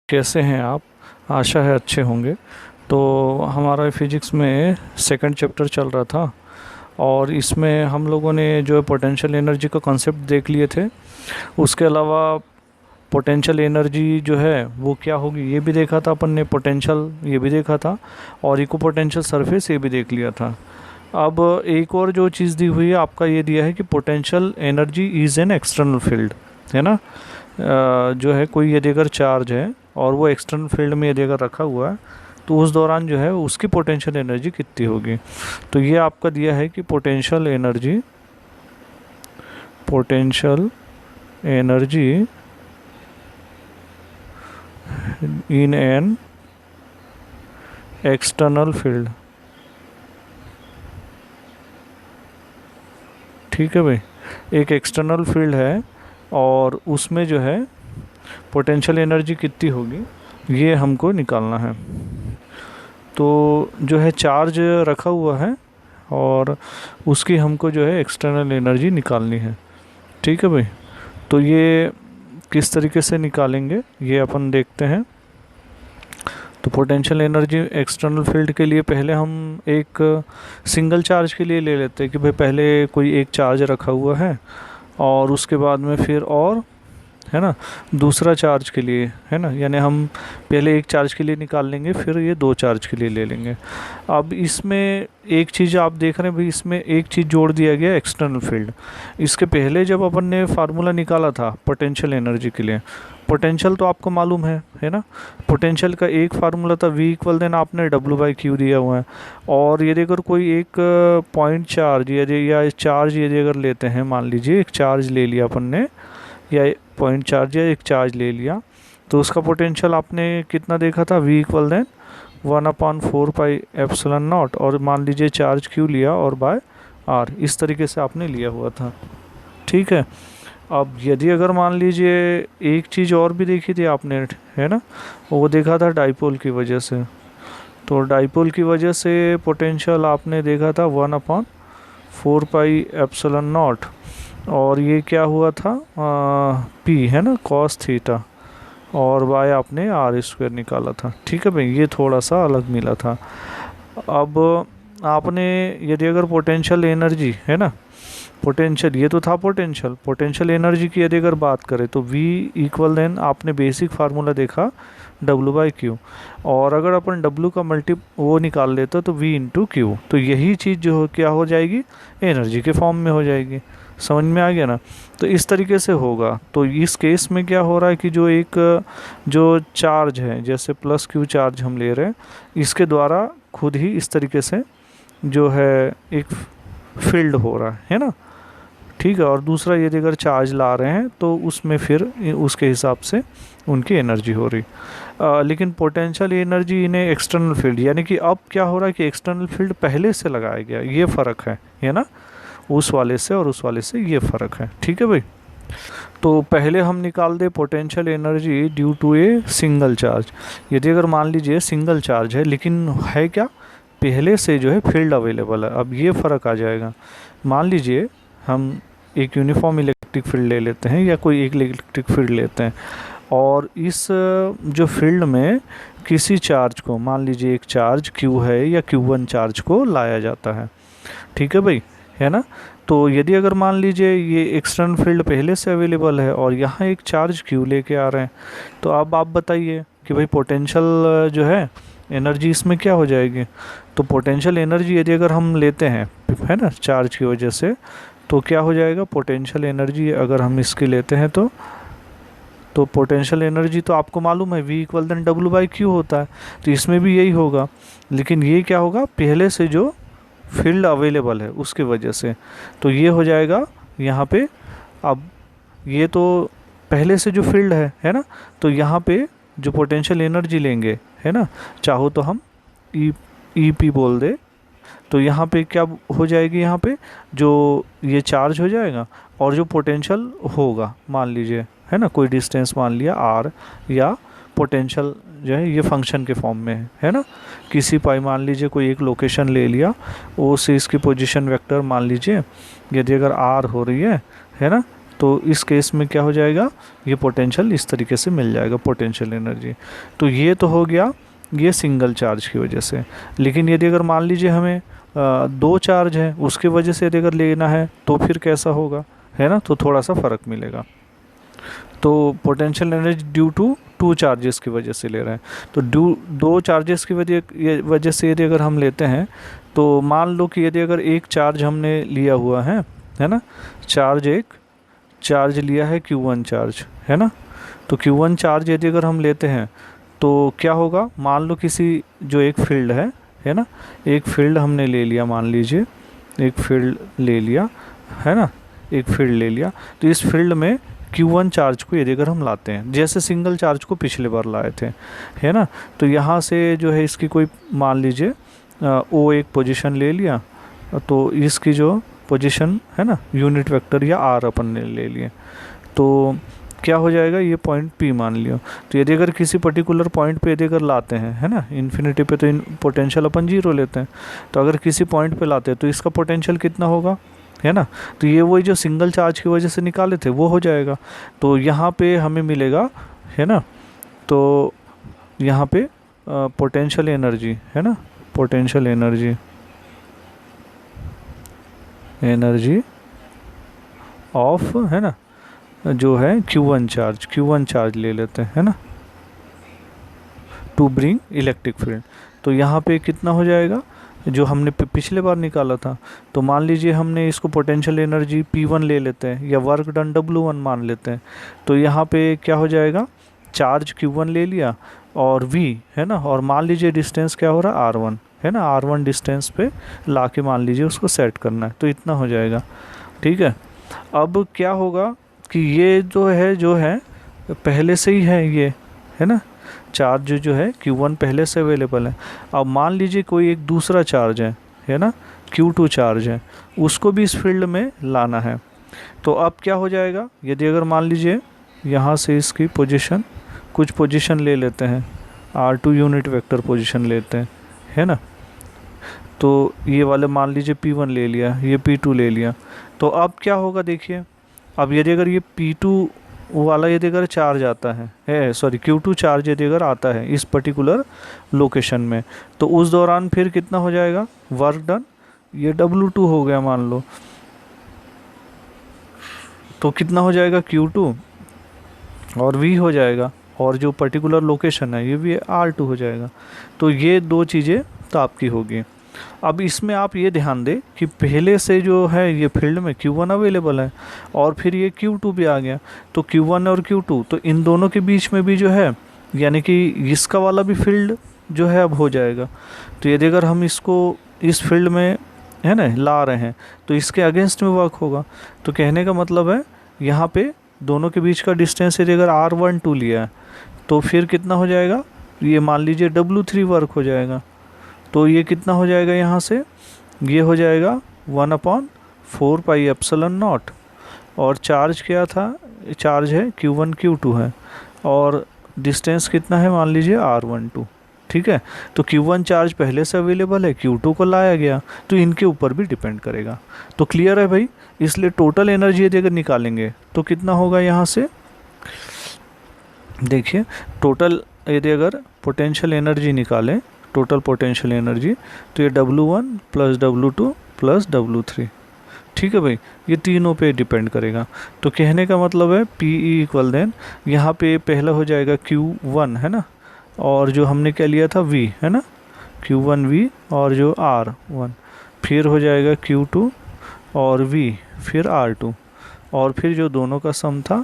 कैसे हैं आप? आशा है अच्छे होंगे। तो हमारा फिजिक्स में सेकंड चैप्टर चल रहा था और इसमें हम लोगों ने जो है पोटेंशियल एनर्जी का कॉन्सेप्ट देख लिए थे। उसके अलावा पोटेंशियल एनर्जी जो है वो क्या होगी ये भी देखा था अपन ने, पोटेंशियल ये भी देखा था और इको पोटेंशियल सरफेस ये भी देख लिया था। अब एक और जो चीज़ दी हुई है आपका, ये दिया है कि potential energy is an external field, है ना। जो है कोई यदि अगर चार्ज है और वो एक्सटर्नल फील्ड में यदि अगर रखा हुआ है तो उस दौरान जो है उसकी पोटेंशियल एनर्जी कितनी होगी। तो ये आपका दिया है कि potential energy in an external field. ठीक है भाई, एक एक्सटर्नल फील्ड है और उसमें जो है पोटेंशियल एनर्जी कितनी होगी ये हमको निकालना है। तो जो है चार्ज रखा हुआ है और उसकी हमको जो है एक्सटर्नल एनर्जी निकालनी है। ठीक है भाई, तो ये किस तरीके से निकालेंगे ये अपन देखते हैं। तो पोटेंशियल एनर्जी एक्सटर्नल फील्ड के लिए पहले हम एक सिंगल चार्ज के लिए ले लेते हैं कि भाई पहले कोई एक चार्ज रखा हुआ है और उसके बाद में फिर और, है ना, दूसरा चार्ज के लिए, है ना, यानी हम पहले एक चार्ज के लिए निकाल लेंगे फिर ये दो चार्ज के लिए ले लेंगे। अब इसमें एक चीज़ आप देख रहे हैं भाई, इसमें एक चीज़ जोड़ दिया गया एक्सटर्नल फील्ड। इसके पहले जब अपन ने फार्मूला निकाला था पोटेंशियल एनर्जी के लिए, पोटेंशियल तो आपको मालूम है ना। पोटेंशियल का एक फार्मूला था V इक्वल देन आपने W/Q दिया हुआ है। और यदि अगर कोई एक पॉइंट चार्ज या चार्ज यदि अगर लेते हैं, मान लीजिए एक चार्ज ले लिया अपन ने, या पॉइंट चार्ज या एक चार्ज ले लिया, तो उसका पोटेंशियल आपने कितना देखा था, V इक्वल देन 1/4πε0। और मान लीजिए चार्ज Q लिया और बाय R, इस तरीके से आपने लिया हुआ था। ठीक है, अब यदि अगर मान लीजिए एक चीज़ और भी देखी थी आपने, है ना, वो देखा था डाइपोल की वजह से। तो डाइपोल की वजह से पोटेंशियल आपने देखा था 1/4πε0 और ये क्या हुआ था, P, है ना, cos थीटा, और बाय आपने R² निकाला था। ठीक है भाई, ये थोड़ा सा अलग मिला था। अब आपने यदि अगर पोटेंशियल एनर्जी, है ना, पोटेंशियल ये तो था पोटेंशियल एनर्जी की यदि अगर बात करें तो V इक्वल देन आपने बेसिक फार्मूला देखा W/Q, और अगर अपन W का वो निकाल लेते तो V इंटू Q, तो यही चीज़ जो क्या हो जाएगी, एनर्जी के फॉर्म में हो जाएगी। समझ में आ गया ना। तो इस तरीके से होगा। तो इस केस में क्या हो रहा है कि जो चार्ज है, जैसे +Q चार्ज हम ले रहे हैं, इसके द्वारा खुद ही इस तरीके से जो है एक फील्ड हो रहा है ना। ठीक है, और दूसरा यदि अगर चार्ज ला रहे हैं तो उसमें फिर उसके हिसाब से उनकी एनर्जी हो रही। लेकिन पोटेंशियल एनर्जी इन्हें एक्सटर्नल फील्ड, यानी कि अब क्या हो रहा है कि एक्सटर्नल फील्ड पहले से लगाया गया, ये फ़र्क है ना, उस वाले से और उस वाले से ये फ़र्क है। ठीक है भाई, तो पहले हम निकाल दे potential energy due to a single charge. यदि अगर मान लीजिए सिंगल चार्ज है लेकिन है क्या, पहले से जो है फील्ड अवेलेबल है। अब ये फ़र्क आ जाएगा। मान लीजिए हम एक यूनिफॉर्म इलेक्ट्रिक फील्ड ले लेते हैं या कोई एक इलेक्ट्रिक फील्ड लेते हैं, और इस जो फील्ड में किसी चार्ज को, मान लीजिए एक चार्ज Q है या Q1 चार्ज को लाया जाता है। ठीक है भाई, है ना। तो यदि अगर मान लीजिए ये एक्सटर्नल फील्ड पहले से अवेलेबल है और यहाँ एक चार्ज Q लेके आ रहे हैं, तो अब आप बताइए कि भाई पोटेंशियल जो है एनर्जी इसमें क्या हो जाएगी। तो पोटेंशियल एनर्जी यदि अगर हम लेते हैं, है ना, चार्ज की वजह से, तो क्या हो जाएगा, पोटेंशियल एनर्जी अगर हम इसकी लेते हैं तो पोटेंशियल एनर्जी तो आपको मालूम है V इक्वल देन W/Q होता है, तो इसमें भी यही होगा। लेकिन ये क्या होगा, पहले से जो फील्ड अवेलेबल है उसकी वजह से, तो ये हो जाएगा यहाँ पे। अब ये तो पहले से जो फील्ड है ना, तो यहाँ पे जो पोटेंशियल एनर्जी लेंगे, है ना, चाहो तो हम EP बोल दे, तो यहाँ पे क्या हो जाएगी, यहाँ पे जो ये चार्ज हो जाएगा और जो पोटेंशियल होगा, मान लीजिए, है ना, कोई डिस्टेंस मान लिया R, या पोटेंशियल जो है ये फंक्शन के फॉर्म में है ना, किसी पाई मान लीजिए कोई एक लोकेशन ले लिया, वो से इसकी पोजीशन वेक्टर मान लीजिए यदि अगर R हो रही है ना, तो इस केस में क्या हो जाएगा, ये पोटेंशियल इस तरीके से मिल जाएगा, पोटेंशियल एनर्जी। तो ये तो हो गया ये सिंगल चार्ज की वजह से। लेकिन यदि अगर मान लीजिए हमें दो चार्ज है उसके वजह से यदि अगर लेना है तो फिर कैसा होगा, है ना, तो थोड़ा सा फ़र्क मिलेगा। तो potential energy due to two charges की वजह से ले रहे हैं। तो दो चार्जेस की वजह से यदि अगर हम लेते हैं, तो मान लो कि यदि अगर एक चार्ज हमने लिया हुआ है ना, चार्ज लिया है Q1 चार्ज, है ना। तो Q1 चार्ज यदि अगर हम लेते हैं तो क्या होगा, मान लो किसी जो एक फील्ड है ना, एक फील्ड हमने ले लिया, मान लीजिए एक फील्ड ले लिया, है ना, एक फील्ड ले लिया। तो इस फील्ड में Q1 चार्ज को यदि अगर हम लाते हैं, जैसे सिंगल चार्ज को पिछले बार लाए थे, है ना, तो यहाँ से जो है इसकी कोई मान लीजिए O एक पोजीशन ले लिया, तो इसकी जो पोजीशन है ना, यूनिट वेक्टर या R अपन ने ले लिए, तो क्या हो जाएगा, ये पॉइंट P मान लियो। तो यदि अगर किसी पर्टिकुलर पॉइंट पे यदि अगर लाते हैं, है ना, इन्फिनिटी पे तो पोटेंशियल अपन 0 लेते हैं, तो अगर किसी पॉइंट पे लाते हैं तो इसका पोटेंशियल कितना होगा, है ना। तो ये वही जो सिंगल चार्ज की वजह से निकाले थे वो हो जाएगा। तो यहाँ पे हमें मिलेगा, है ना, तो यहाँ पे पोटेंशियल एनर्जी, है ना, पोटेंशियल एनर्जी ऑफ, है ना, जो है Q1 चार्ज ले लेते हैं, है ना, टू ब्रिंग इलेक्ट्रिक फील्ड। तो यहाँ पे कितना हो जाएगा, जो हमने पिछले बार निकाला था। तो मान लीजिए हमने इसको पोटेंशियल एनर्जी P1 ले लेते हैं या वर्क डन W1 मान लेते हैं। तो यहाँ पे क्या हो जाएगा, चार्ज Q1 ले लिया और V, है ना, और मान लीजिए डिस्टेंस क्या हो रहा है R1, है ना, R1 डिस्टेंस पे ला के मान लीजिए उसको सेट करना है, तो इतना हो जाएगा। ठीक है, अब क्या होगा कि ये जो है पहले से ही है, ये है ना, चार्ज जो है Q1 पहले से अवेलेबल है। अब मान लीजिए कोई एक दूसरा चार्ज है ना, Q2 चार्ज है, उसको भी इस फील्ड में लाना है। तो अब क्या हो जाएगा, यदि अगर मान लीजिए यहाँ से इसकी पोजीशन, कुछ पोजीशन ले लेते हैं, R2 यूनिट वेक्टर पोजीशन लेते हैं, है ना, तो ये वाले मान लीजिए P1 ले लिया, ये P2 ले लिया। तो अब क्या होगा देखिए, अब यदि अगर ये P2 वाला यदि अगर चार्ज आता है सॉरी Q2 चार्ज यदि अगर आता है इस पर्टिकुलर लोकेशन में, तो उस दौरान फिर कितना हो जाएगा वर्क डन, ये W2 हो गया मान लो, तो कितना हो जाएगा Q2 और V हो जाएगा, और जो पर्टिकुलर लोकेशन है ये भी R2 हो जाएगा। तो ये दो चीज़ें तो आपकी होगी। अब इसमें आप ये ध्यान दें कि पहले से जो है ये फील्ड में Q1 अवेलेबल है और फिर ये Q2 भी आ गया, तो Q1 और Q2 तो इन दोनों के बीच में भी जो है, यानी कि इसका वाला भी फील्ड जो है अब हो जाएगा। तो यदि अगर हम इसको इस फील्ड में, है ना, ला रहे हैं तो इसके अगेंस्ट में वर्क होगा। तो कहने का मतलब है यहाँ पे दोनों के बीच का डिस्टेंस यदि अगर R12 लिया है तो फिर कितना हो जाएगा, ये मान लीजिए W3 वर्क हो जाएगा। तो ये कितना हो जाएगा, यहाँ से ये हो जाएगा 1/4 पाई एप्सिलॉन नॉट, और चार्ज क्या था, चार्ज है Q1 Q2 है, और डिस्टेंस कितना है मान लीजिए R12। ठीक है, तो Q1 चार्ज पहले से अवेलेबल है, Q2 को लाया गया, तो इनके ऊपर भी डिपेंड करेगा। तो क्लियर है भाई, इसलिए टोटल एनर्जी यदि अगर निकालेंगे तो कितना होगा, यहाँ से देखिए टोटल यदि अगर पोटेंशियल एनर्जी निकालें, टोटल पोटेंशियल एनर्जी, तो ये W1 plus W2 plus W3। ठीक है भाई, ये तीनों पे डिपेंड करेगा। तो कहने का मतलब है PE इक्वल देन यहाँ पे पहला हो जाएगा Q1, है ना, और जो हमने क्या लिया था V, है ना, Q1V और जो R1, फिर हो जाएगा Q2 और V, फिर R2, और फिर जो दोनों का सम था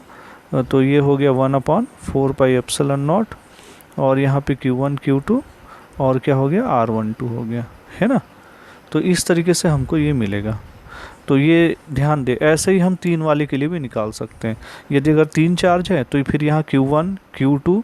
तो ये हो गया 1/4 पाई एप्सिलॉन नॉट, और यहाँ पे Q1 Q2 और क्या हो गया R12 हो गया, है ना। तो इस तरीके से हमको ये मिलेगा। तो ये ध्यान दे, ऐसे ही हम 3 वाले के लिए भी निकाल सकते हैं। यदि अगर 3 चार्ज है तो फिर यहाँ Q1 Q2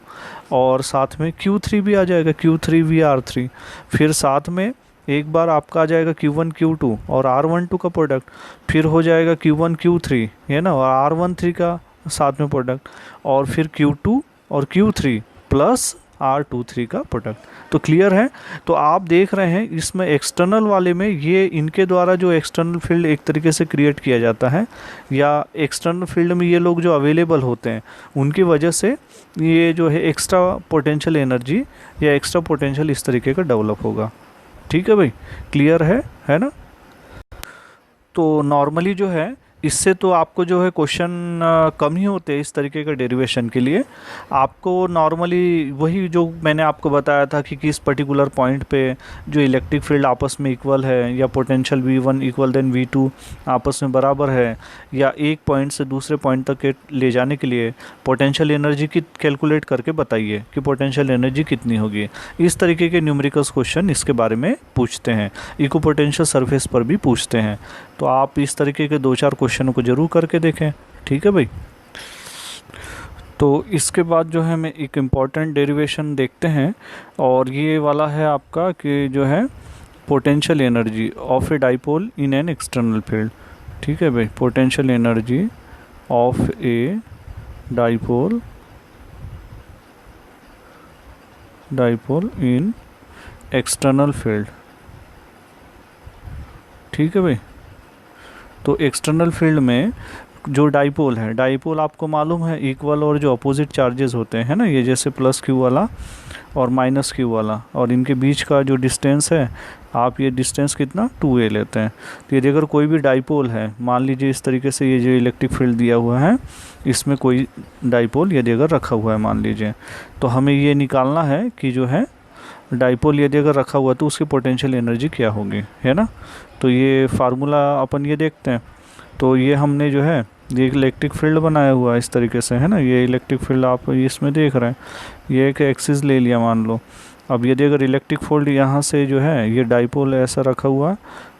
और साथ में Q3 भी आ जाएगा, Q3VR3, फिर साथ में एक बार आपका आ जाएगा Q1 Q2 और R12 का प्रोडक्ट, फिर हो जाएगा Q1 Q3, है ना, और R13 का साथ में प्रोडक्ट, और फिर Q2 और Q3 प्लस R23 का प्रोडक्ट। तो क्लियर है। तो आप देख रहे हैं इसमें एक्सटर्नल वाले में ये इनके द्वारा जो एक्सटर्नल फील्ड एक तरीके से क्रिएट किया जाता है, या एक्सटर्नल फील्ड में ये लोग जो अवेलेबल होते हैं उनकी वजह से ये जो है एक्स्ट्रा पोटेंशियल एनर्जी या एक्स्ट्रा पोटेंशियल इस तरीके का डेवलप होगा। ठीक है भाई, क्लियर है ना। तो नॉर्मली जो है इससे तो आपको जो है क्वेश्चन कम ही होते हैं इस तरीके का डेरिवेशन के लिए। आपको नॉर्मली वही जो मैंने आपको बताया था कि किस पर्टिकुलर पॉइंट पे जो इलेक्ट्रिक फील्ड आपस में इक्वल है, या potential V1 equal then V2 आपस में बराबर है, या एक पॉइंट से दूसरे पॉइंट तक के ले जाने के लिए पोटेंशियल एनर्जी की कैलकुलेट करके बताइए कि पोटेंशियल एनर्जी कितनी होगी। इस तरीके के न्यूमेरिकल्स क्वेश्चन इसके बारे में पूछते हैं, इको पोटेंशियल सरफेस पर भी पूछते हैं। तो आप इस तरीके के 2-4 क्वेश्चनों को ज़रूर करके देखें। ठीक है भाई। तो इसके बाद जो है मैं एक इम्पॉर्टेंट डेरिवेशन देखते हैं, और ये वाला है आपका कि जो है potential energy of a dipole in an external field. ठीक है भाई, potential energy of a dipole in external field. ठीक है भाई। तो एक्सटर्नल फील्ड में जो डाइपोल है, डाइपोल आपको मालूम है इक्वल और जो अपोजिट चार्जेस होते हैं ना, ये जैसे प्लस क्यू वाला और माइनस क्यू वाला, और इनके बीच का जो डिस्टेंस है आप ये डिस्टेंस कितना 2a लेते हैं। तो यदि अगर कोई भी डाइपोल है, मान लीजिए इस तरीके से ये जो इलेक्ट्रिक फील्ड दिया हुआ है इसमें कोई डाइपोल यदि अगर रखा हुआ है मान लीजिए, तो हमें ये निकालना है कि जो है डाइपोल यदि अगर रखा हुआ तो उसकी पोटेंशियल एनर्जी क्या होगी, है ना। तो ये फार्मूला अपन ये देखते हैं। तो ये हमने जो है ये एक इलेक्ट्रिक फील्ड बनाया हुआ है इस तरीके से, है ना। ये इलेक्ट्रिक फील्ड आप इसमें देख रहे हैं, ये एक एक्सिस ले लिया मान लो। अब यदि अगर इलेक्ट्रिक फील्ड यहाँ से जो है ये डाइपोल ऐसा रखा हुआ है,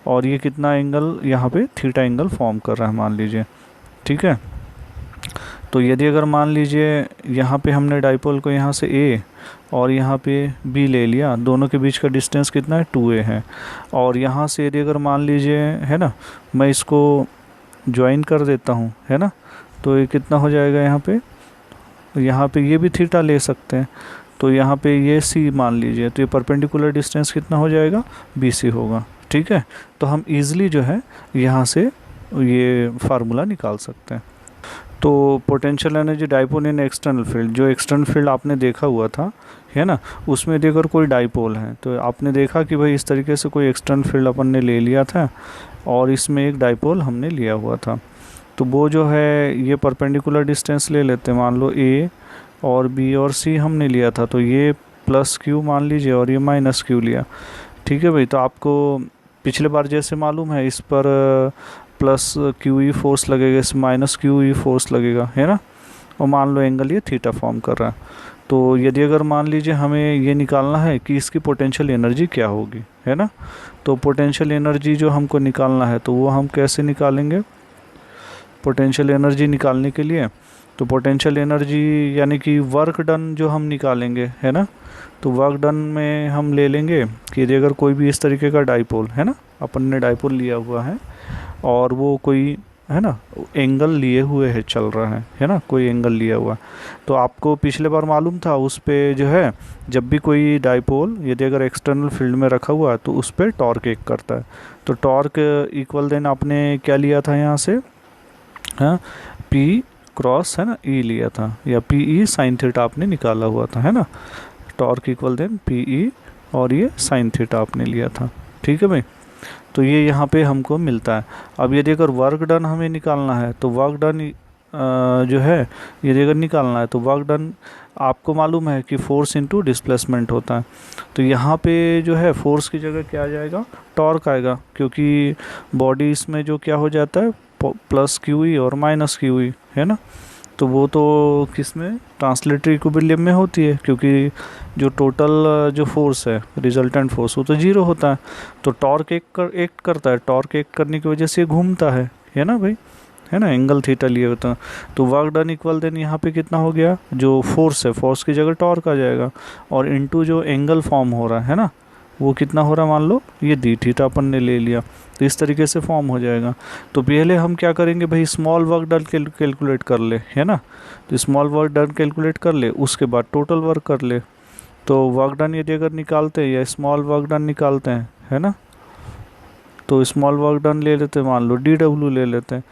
और ये कितना एंगल यहाँ पे थीटा एंगल फॉर्म कर रहा है मान लीजिए। ठीक है। तो यदि अगर मान लीजिए यहाँ पे हमने डाइपोल को यहाँ से A और यहाँ पे B ले लिया, दोनों के बीच का डिस्टेंस कितना है 2a है, और यहाँ से यदि अगर मान लीजिए, है ना, मैं इसको ज्वाइन कर देता हूँ, है ना, तो ये कितना हो जाएगा यहाँ पे ये भी थीटा ले सकते हैं। तो यहाँ पे ये C मान लीजिए, तो ये परपेंडिकुलर डिस्टेंस कितना हो जाएगा BC होगा। ठीक है। तो हम ईज़िली जो है यहाँ से ये फार्मूला निकाल सकते हैं। तो पोटेंशियल एनर्जी डाइपोल इन एक्सटर्नल फील्ड, जो एक्सटर्नल फील्ड आपने देखा हुआ था, है ना, उसमें यदि अगर कोई डाइपोल है तो आपने देखा कि भाई इस तरीके से कोई एक्सटर्नल फील्ड अपन ने ले लिया था और इसमें एक डाइपोल हमने लिया हुआ था। तो वो जो है ये परपेंडिकुलर डिस्टेंस ले लेते हैं, मान लो A और B और C हमने लिया था, तो ये प्लस Q मान लीजिए और ये माइनस Q लिया। ठीक है भाई। तो आपको पिछले बार जैसे मालूम है इस पर प्लस QE फोर्स लगेगा, इस माइनस QE फोर्स लगेगा, है ना, और मान लो एंगल ये थीटा फॉर्म कर रहा है। तो यदि अगर मान लीजिए हमें ये निकालना है कि इसकी पोटेंशियल एनर्जी क्या होगी, है ना, तो पोटेंशियल एनर्जी जो हमको निकालना है तो वो हम कैसे निकालेंगे। पोटेंशियल एनर्जी निकालने के लिए तो पोटेंशियल एनर्जी यानी कि वर्क डन जो हम निकालेंगे, है ना, तो वर्क डन में हम ले लेंगे कि यदि अगर कोई भी इस तरीके का डाइपोल, है ना, अपन ने डाइपोल लिया हुआ है और वो कोई, है ना, एंगल लिए हुए है, चल रहा है ना, कोई एंगल लिया हुआ। तो आपको पिछले बार मालूम था उस पे जो है जब भी कोई डाइपोल यदि अगर एक्सटर्नल फील्ड में रखा हुआ है तो उस पर टॉर्क एक करता है। तो टॉर्क इक्वल देन आपने क्या लिया था यहाँ से, हाँ, P क्रॉस, है ना, E लिया था, या PE साइन थीटा आपने निकाला हुआ था, है ना। टॉर्क इक्वल देन PE और ये साइन थीटा आपने लिया था। ठीक है भाई। तो ये यहाँ पे हमको मिलता है। अब यदि अगर वर्क डन हमें निकालना है तो वर्क डन जो है यदि अगर निकालना है तो वर्क डन आपको मालूम है कि फोर्स इनटू डिस्प्लेसमेंट होता है। तो यहाँ पे जो है फोर्स की जगह क्या आ जाएगा, टॉर्क आएगा, क्योंकि बॉडी इसमें जो क्या हो जाता है प्लस QE और माइनस QE, है ना। तो वो तो किस में, ट्रांसलेटरी इक्विलिब्रियम में होती है, क्योंकि जो टोटल जो फोर्स है रिजल्टेंट फोर्स वो तो जीरो होता है। तो टॉर्क एक्ट करता है, टॉर्क एक्ट करने की वजह से घूमता है ना भाई, है ना, एंगल थीटा लिए होता है। तो वर्क डन इक्वल देन यहाँ पे कितना हो गया, जो फोर्स है फोर्स की जगह टॉर्क आ जाएगा, और इनटू जो एंगल फॉर्म हो रहा है ना वो कितना हो रहा है, मान लो ये डी थीटा अपन ने ले लिया, तो इस तरीके से फॉर्म हो जाएगा। तो पहले हम क्या करेंगे भाई, स्मॉल वर्क डन कैलकुलेट कर ले, है ना। तो स्मॉल वर्क डन कैलकुलेट कर ले, उसके बाद टोटल वर्क कर ले। तो वर्क डन यदि अगर निकालते हैं या स्मॉल वर्क डन निकालते हैं, है ना, तो स्मॉल वर्क डन ले लेते हैं, मान लो DW ले लेते हैं।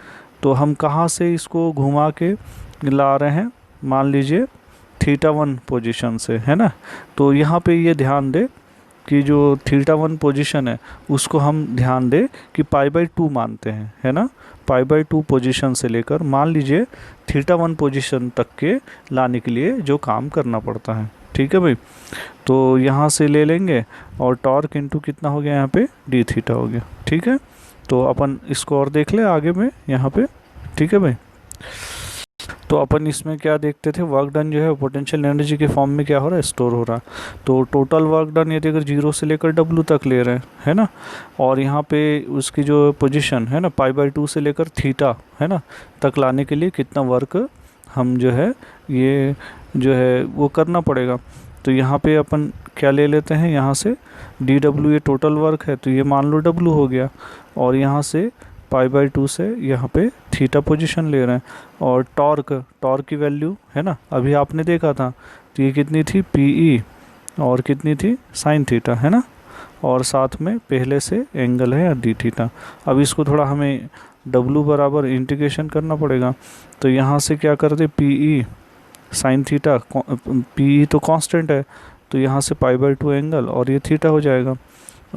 तो हम कहाँ से इसको घुमा के ला रहे हैं, मान लीजिए θ1 पोजीशन से, है ना। तो यहाँ पे ये ध्यान दे कि जो θ1 पोजीशन है उसको हम ध्यान दे कि π/2 मानते हैं, है ना। π/2 पोजीशन से लेकर मान लीजिए θ1 पोजीशन तक के लाने के लिए जो काम करना पड़ता है, ठीक है भाई। तो यहाँ से ले लेंगे और टॉर्क इनटू कितना हो गया यहाँ पे d θ हो गया, ठीक है। तो अपन इसको और देख ले आगे में यहाँ पे, ठीक है भाई। तो अपन इसमें क्या देखते थे, वर्क डन जो है पोटेंशियल एनर्जी के फॉर्म में क्या हो रहा है, स्टोर हो रहा है। तो टोटल वर्क डन यदि अगर 0 से लेकर W तक ले रहे हैं, है ना, और यहाँ पे उसकी जो पोजीशन है ना π/2 से लेकर θ, है ना, तक लाने के लिए कितना वर्क हम जो है ये जो है वो करना पड़ेगा। तो यहाँ पे अपन क्या ले लेते हैं, यहाँ से DW ये टोटल वर्क है, तो ये मान लो W हो गया, और यहाँ से π/2 से यहाँ पे θ पोजीशन ले रहे हैं। और टॉर्क की वैल्यू है ना, अभी आपने देखा था, तो ये कितनी थी PE और कितनी थी sin θ, है ना, और साथ में पहले से एंगल है dθ। अब इसको थोड़ा हमें W बराबर इंटीग्रेशन करना पड़ेगा। तो यहाँ से क्या कर दे, PE sin θ, PE तो कांस्टेंट है, तो यहाँ से π/2 एंगल और ये θ हो जाएगा,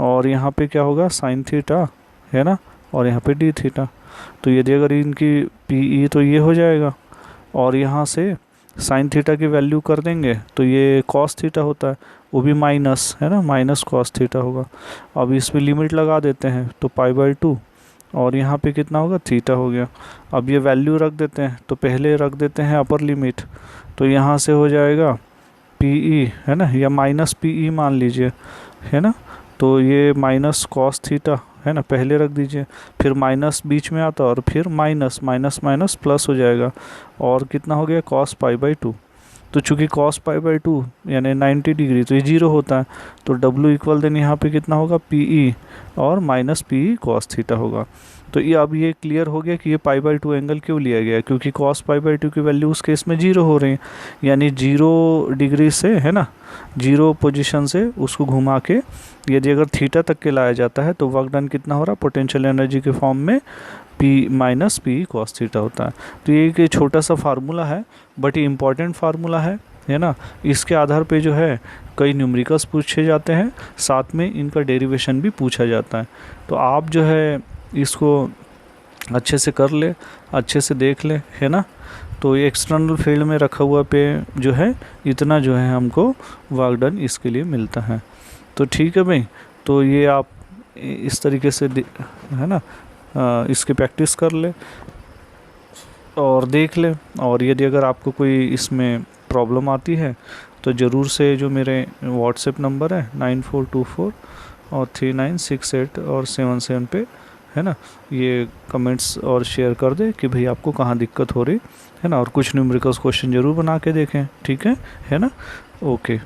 और यहाँ पे क्या होगा sin θ, है ना, और यहाँ पे dθ। तो यदि अगर इनकी PE तो ये हो जाएगा, और यहाँ से sin θ की वैल्यू कर देंगे तो ये cos θ होता है, वो भी माइनस, है ना, माइनस cos θ होगा। अब इसमें लिमिट लगा देते हैं तो π/2, और यहाँ पे कितना होगा θ हो गया। अब ये वैल्यू रख देते हैं, तो पहले रख देते हैं अपर लिमिट, तो यहाँ से हो जाएगा PE, है ना, या माइनस PE मान लीजिए, है ना। तो ये माइनस cos θ, है ना, पहले रख दीजिए, फिर माइनस बीच में आता और फिर माइनस माइनस माइनस प्लस हो जाएगा, और कितना हो गया cos π/2। तो चूंकि cos π/2 यानी 90 डिग्री, तो ये 0 होता है, तो W इक्वल देन यहाँ पे कितना होगा PE और माइनस PE cos θ होगा। तो ये अब ये क्लियर हो गया कि ये π/2 एंगल क्यों लिया गया है, क्योंकि cos π/2 की वैल्यू उस केस में 0 हो रही है, यानी 0 डिग्री से, है ना, 0 पोजीशन से उसको घुमा के यदि अगर θ तक के लाया जाता है तो वर्क डन कितना हो रहा है, पोटेंशियल एनर्जी के फॉर्म में P माइनस PE cos θ होता है। तो ये एक छोटा सा फार्मूला है, बट ये इम्पॉर्टेंट फार्मूला है ना। इसके आधार पे जो है कई न्यूमेरिकल्स पूछे जाते हैं, साथ में इनका डेरिवेशन भी पूछा जाता है। तो आप जो है इसको अच्छे से कर ले, अच्छे से देख ले, है ना। तो ये एक्सटर्नल फील्ड में रखा हुआ पे जो है इतना जो है हमको वर्क डन इसके लिए मिलता है। तो ठीक है भाई, तो ये आप इस तरीके से है ना इसकी प्रैक्टिस कर ले और देख ले, और यदि अगर आपको कोई इसमें प्रॉब्लम आती है तो ज़रूर से जो मेरे व्हाट्सएप नंबर है 9424 और 3968 और 77 पे, है ना, ये कमेंट्स और शेयर कर दे कि भाई आपको कहाँ दिक्कत हो रही है ना, और कुछ न्यूमेरिकल्स क्वेश्चन ज़रूर बना के देखें, ठीक है ना। ओके।